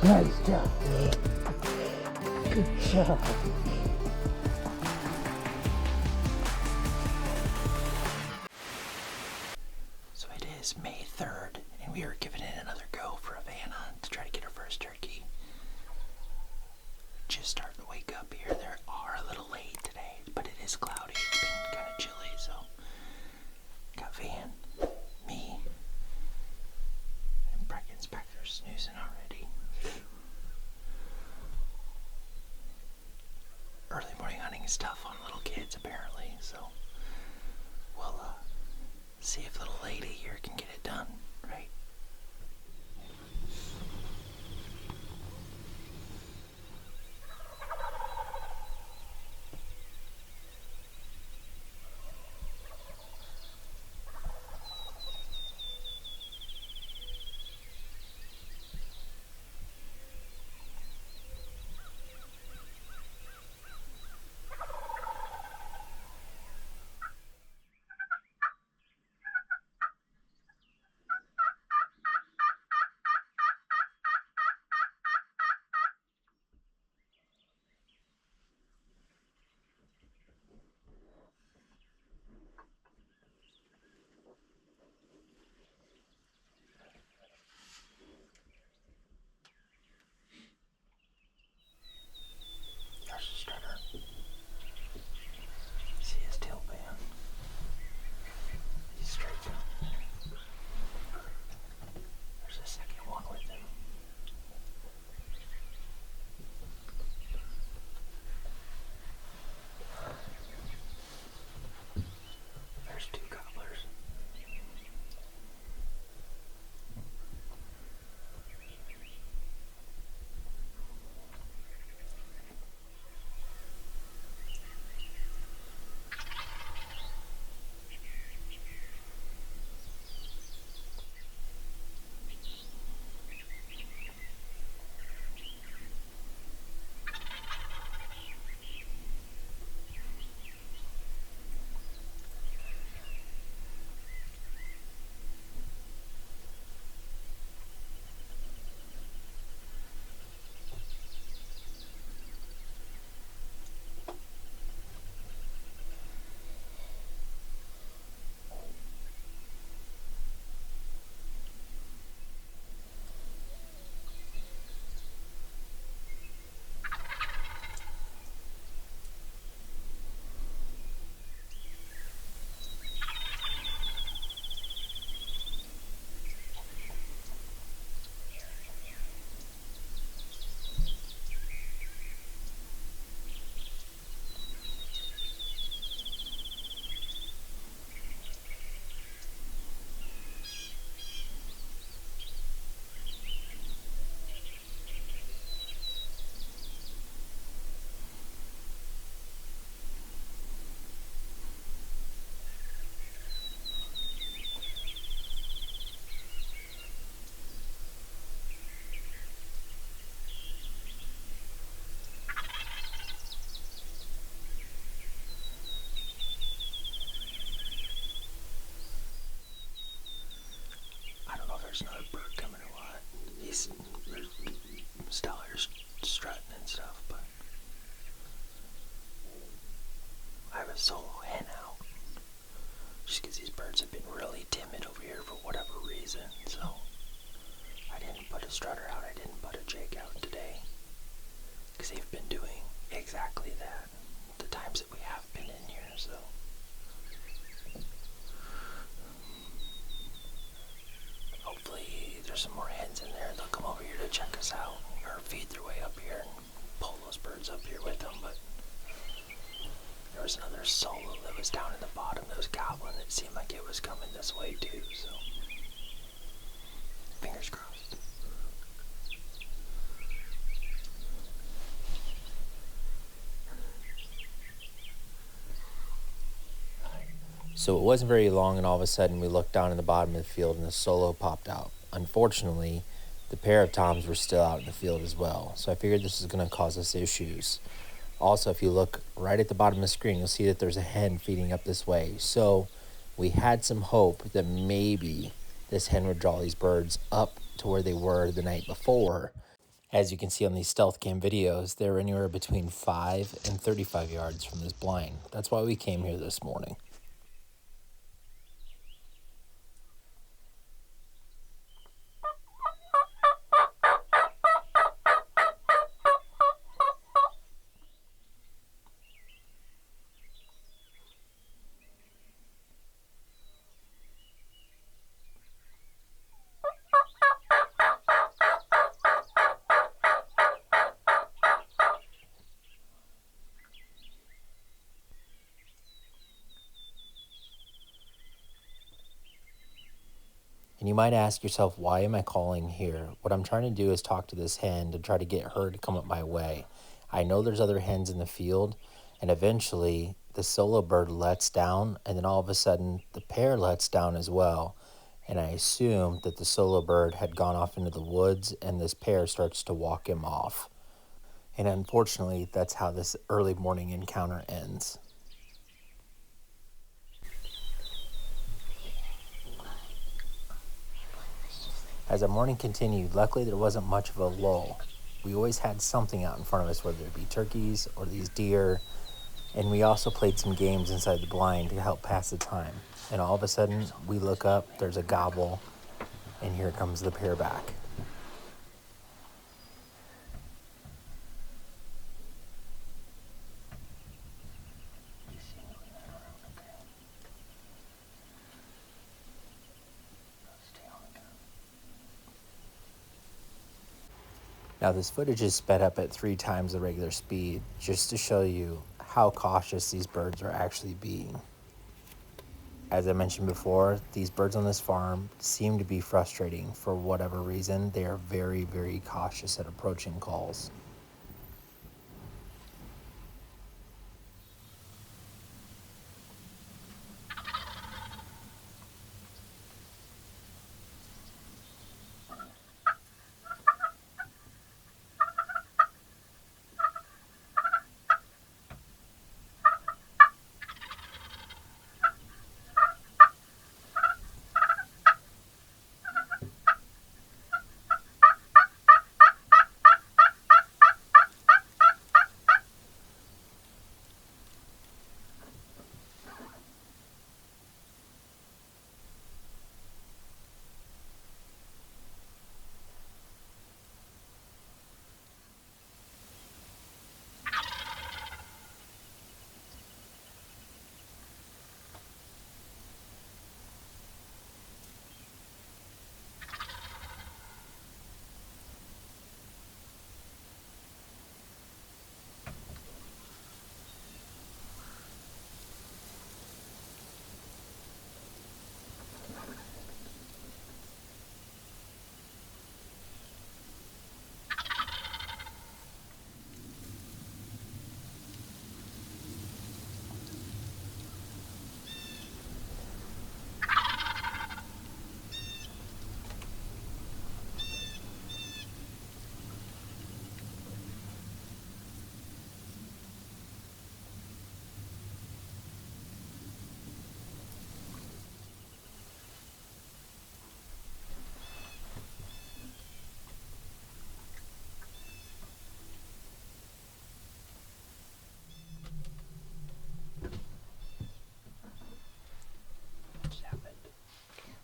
Nice job, man. Good job. So it is May 3rd, and we are giving it another go for a van hunt to try to get our first turkey. Just starting to wake up here. They are a little late today, but it is cloudy. It's been kind of chilly, so got Van, me, and Brecken's back there snoozing already. Early morning hunting is tough on little kids, apparently, so we'll see if little lady here can get it done, right? There's a strutter. See his tail band. He's straight down. There's a second one with him. There's two gobblers. I don't know if there's another bird coming or what. He's still here strutting and stuff, but I have a solo hen out. Just because these birds have been really timid over here for whatever reason, so I didn't put a strutter out. I didn't put a jake out today. Because they've been doing exactly that the times that we have been in here, so. Hopefully there's some more hens in there. They'll come over here to check us out or feed their way up here and pull those birds up here with them, but there was another solo that was down in the bottom that was gobbling. It seemed like it was coming this way too, so fingers crossed. So it wasn't very long, and all of a sudden we looked down in the bottom of the field and the solo popped out. Unfortunately, the pair of toms were still out in the field as well, so I figured this was going to cause us issues. Also, if you look right at the bottom of the screen, you'll see that there's a hen feeding up this way. So we had some hope that maybe this hen would draw these birds up to where they were the night before. As you can see on these stealth cam videos, they're anywhere between 5 and 35 yards from this blind. That's why we came here this morning. And you might ask yourself, why am I calling here? What I'm trying to do is talk to this hen to try to get her to come up my way. I know there's other hens in the field, and eventually the solo bird lets down, and then all of a sudden the pair lets down as well. And I assume that the solo bird had gone off into the woods, and this pair starts to walk him off. And unfortunately, that's how this early morning encounter ends. As the morning continued, luckily there wasn't much of a lull. We always had something out in front of us, whether it be turkeys or these deer, and we also played some games inside the blind to help pass the time. And all of a sudden, we look up, there's a gobble, and here comes the pair back. Now this footage is sped up at 3 times the regular speed, just to show you how cautious these birds are actually being. As I mentioned before, these birds on this farm seem to be frustrating for whatever reason. They are very, very cautious at approaching calls.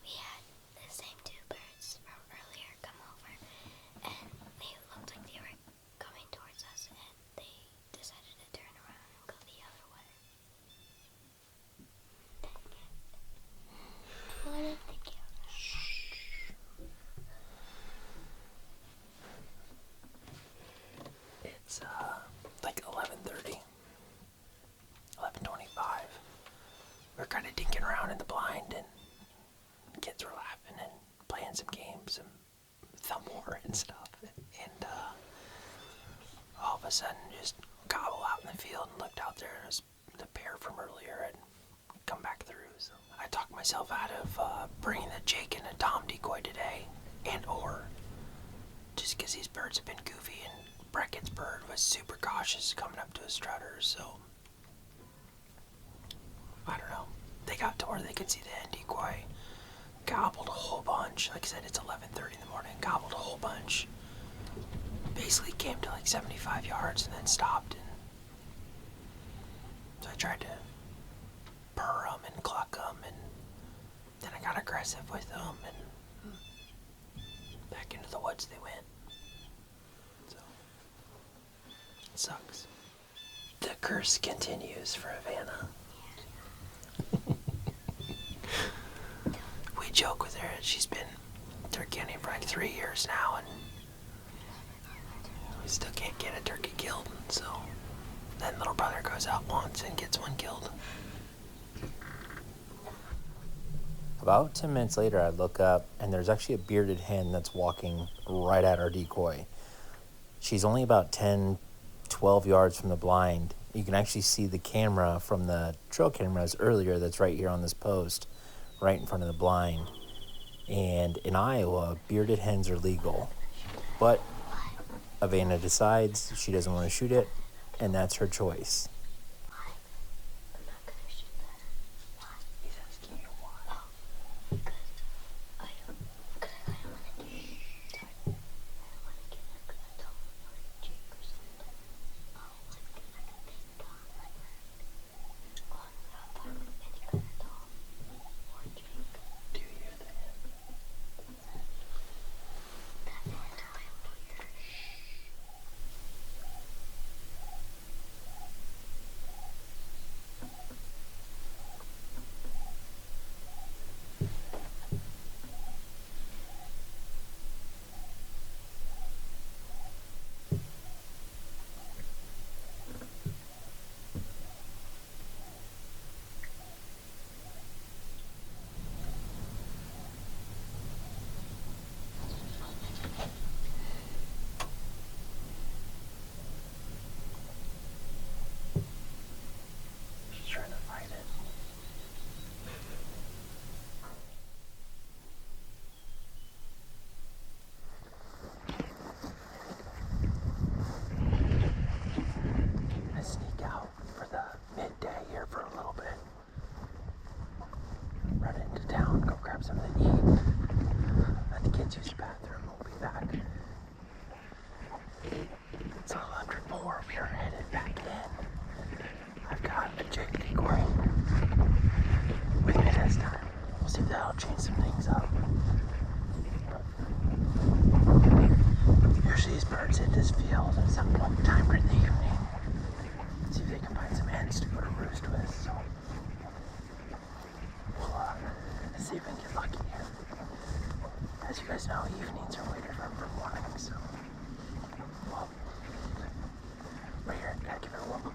We had the same two birds from earlier come over, and they looked like they were coming towards us, and they decided to turn around and go the other way. What did they do? It's like 11:30, 11:25. We're kind of dinking around in the blind, and kids were laughing and playing some games, some thumb war and stuff. And all of a sudden, just gobble out in the field and looked out there, and it was the pair from earlier had come back through. So I talked myself out of bringing the Jake and the Tom decoy today, and or just because these birds have been goofy, and Brecken's bird was super cautious coming up to his strutter, so I don't know. They got to where they could see the hen decoy, gobbled a whole bunch. Like I said, it's 11:30 in the morning, gobbled a whole bunch. basically came to like 75 yards and then stopped. And so I tried to purr them and cluck them, and then I got aggressive with them, and back into the woods they went. So it sucks. The curse continues for Havana. We joke with her. She's been turkey hunting for like 3 years now, and we still can't get a turkey killed. So then little brother goes out once and gets one killed. About 10 minutes later, I look up, and there's actually a bearded hen that's walking right at our decoy. She's only about 10, 12 yards from the blind. You can actually see the camera from the trail cameras earlier that's right here on this post, right in front of the blind. And in Iowa, bearded hens are legal. But Havana decides she doesn't want to shoot it, and that's her choice. I'm not gonna shoot that. Why? He's asking you why. Because I don't want to sorry. I don't want to get like a dog or a chick or something. Like a big dog like that. Or not talking any kind of dog or chick. Do you then? That's what I want. She's trying to fight it. I sneak out for the midday here for a little bit. Run into town, go grab something to eat. Let the kids use the bathroom. We'll be back. It's 11:04. We are headed back in. I've got a jig decoy with me this time. We'll see if that'll change some things up. Usually these birds hit this field at some point in time during the evening. See if they can find some hens to go to roost with. So we'll see if we can get lucky here. As you guys know, evenings are later from mornings. So well, right here, gotta give it a whirl.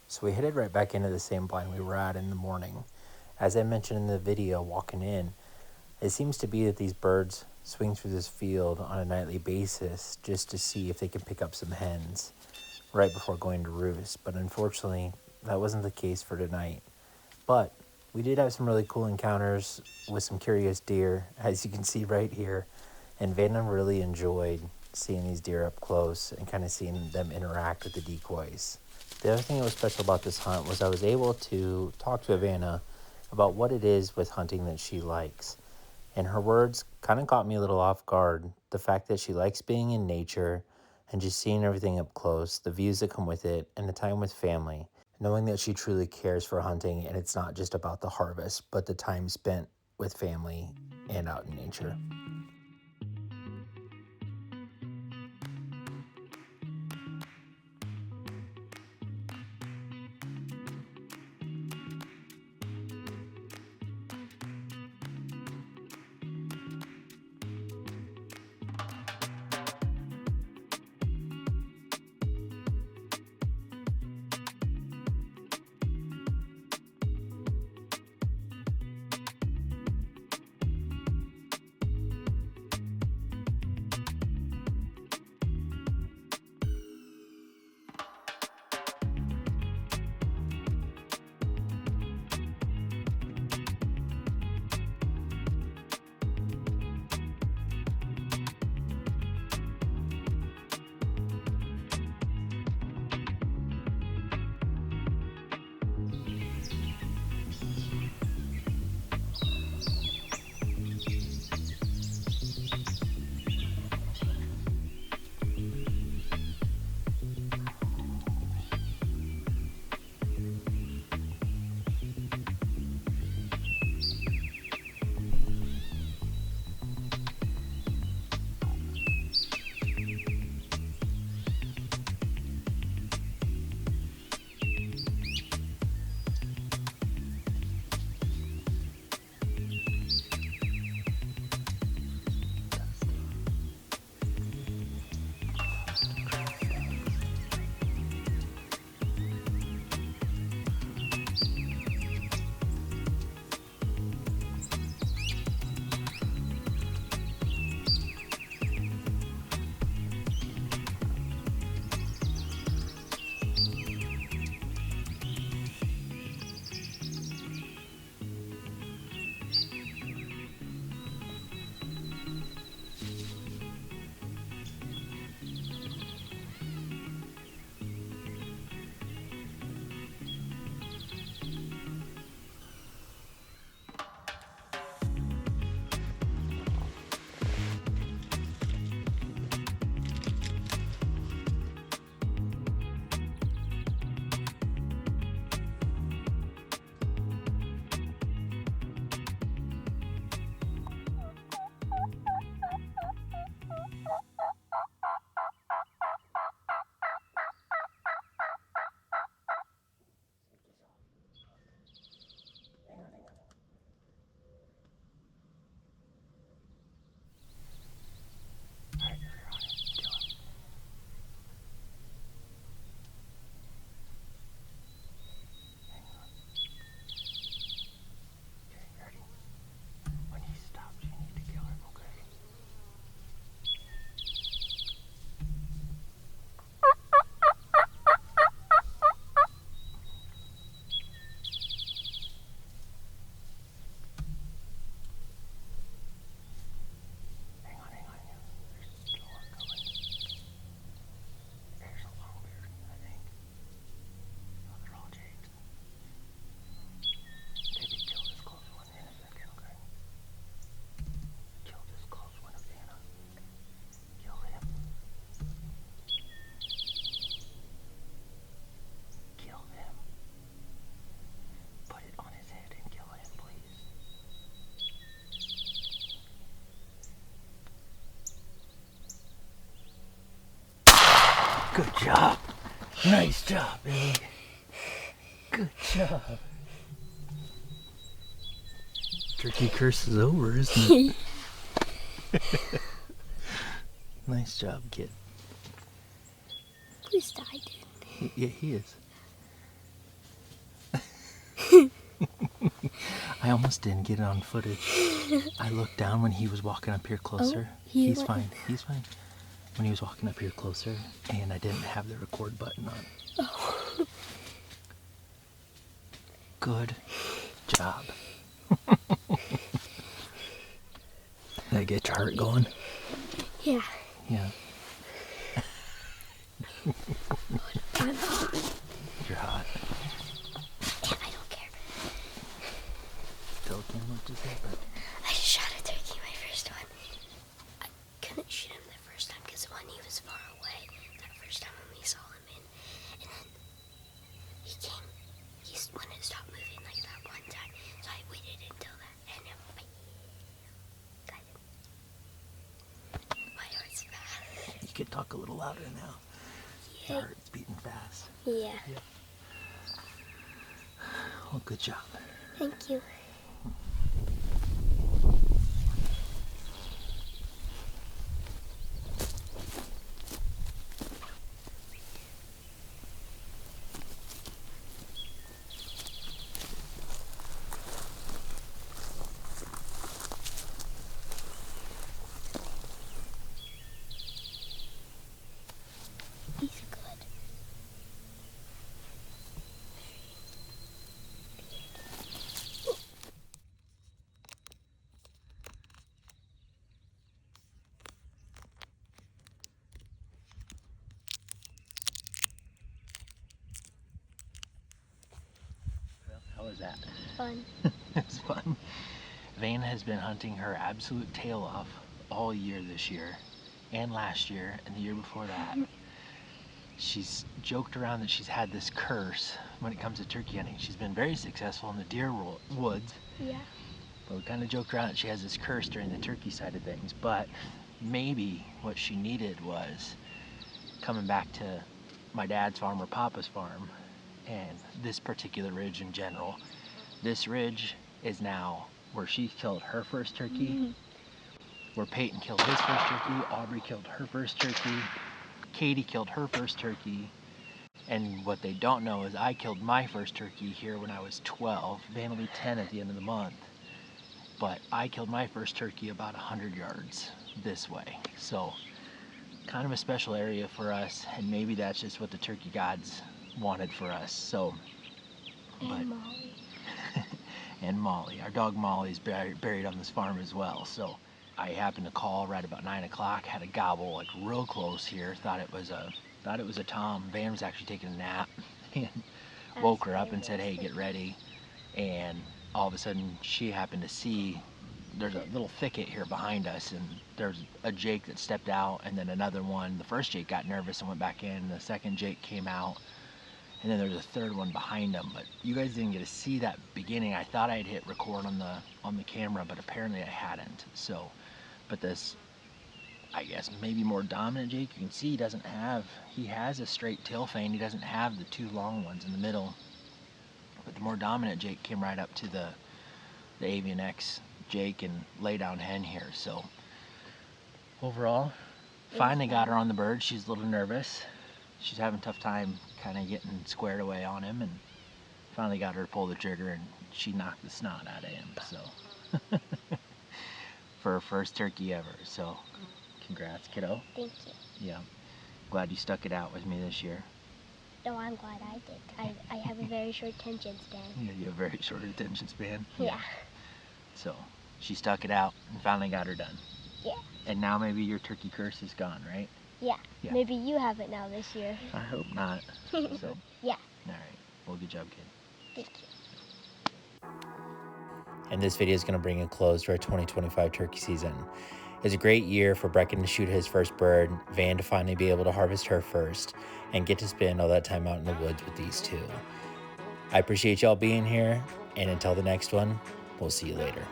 So we headed right back into the same blind we were at in the morning. As I mentioned in the video walking in, it seems to be that these birds swing through this field on a nightly basis just to see if they can pick up some hens right before going to roost. But unfortunately, that wasn't the case for tonight. But we did have some really cool encounters with some curious deer, as you can see right here. And Vanna really enjoyed seeing these deer up close and kind of seeing them interact with the decoys. The other thing that was special about this hunt was I was able to talk to Havana about what it is with hunting that she likes. And her words kind of caught me a little off guard. The fact that she likes being in nature and just seeing everything up close, the views that come with it, and the time with family. Knowing that she truly cares for hunting and it's not just about the harvest, but the time spent with family and out in nature. Good job. Nice job, Billy. Good job. Turkey curse is over, isn't it? Nice job, kid. Please die, dude. Yeah, he is. I almost didn't get it on footage. I looked down when he was walking up here closer. He's fine. He's fine. When he was walking up here closer, and I didn't have the record button on. Oh. Good job. Did I get your heart going? Yeah. Yeah. I'm hot. You're hot. And I don't care. Tell Kim what to say, but I shot a turkey my first one. I couldn't shoot him the first time because one, he was far away. That first time when we saw him in. And then he wanted to stop moving like that one time. So I waited until that. And then my heart's fast. you could talk a little louder now. Your heart's beating fast. Yeah. Well, good job. Thank you. He's good. How was that? Fun. It's fun. Van has been hunting her absolute tail off all year this year, and last year, and the year before that. She's joked around that she's had this curse when it comes to turkey hunting. She's been very successful in the deer woods, Yeah. but we kind of joked around that she has this curse during the turkey side of things. But maybe what she needed was coming back to my dad's farm or Papa's farm, and this particular ridge in general. This ridge is now where she killed her first turkey, where Peyton killed his first turkey, Aubrey killed her first turkey, Katie killed her first turkey, and what they don't know is I killed my first turkey here when I was 12. Van will be 10 at the end of the month. But I killed my first turkey about 100 yards this way. So kind of a special area for us, and maybe that's just what the turkey gods wanted for us. So, And Molly. and Molly, our dog Molly's buried on this farm as well. So I happened to call right about 9 o'clock, had a gobble like real close here, thought it was a tom. Van was actually taking a nap and woke her up and said, hey, get ready. And all of a sudden she happened to see there's a little thicket here behind us, and there's a Jake that stepped out, and then another one. The first Jake got nervous and went back in. The second Jake came out, and then there's a third one behind him. But you guys didn't get to see that beginning. I thought I'd hit record on the camera, but apparently I hadn't. So, but this, I guess maybe more dominant Jake, you can see he has a straight tail fang. He doesn't have the two long ones in the middle. But the more dominant Jake came right up to the Avian X Jake and lay down hen here. So overall, finally got her on the bird. She's a little nervous. She's having a tough time kind of getting squared away on him, and finally got her to pull the trigger, and she knocked the snot out of him. So for her first turkey ever. So congrats, kiddo. Thank you. Yeah, glad you stuck it out with me this year. No, I'm glad I did. I have a very short attention span. Yeah, you have a very short attention span. Yeah. So she stuck it out and finally got her done. Yeah. And now maybe your turkey curse is gone, right? Yeah. Yeah. Maybe you have it now this year. I hope not. So. Yeah. All right. Well, good job, kid. Thank you. And this video is going to bring a close to our 2025 turkey season. It's a great year for Brecken to shoot his first bird, Van to finally be able to harvest her first, and get to spend all that time out in the woods with these two. I appreciate y'all being here, and until the next one, we'll see you later.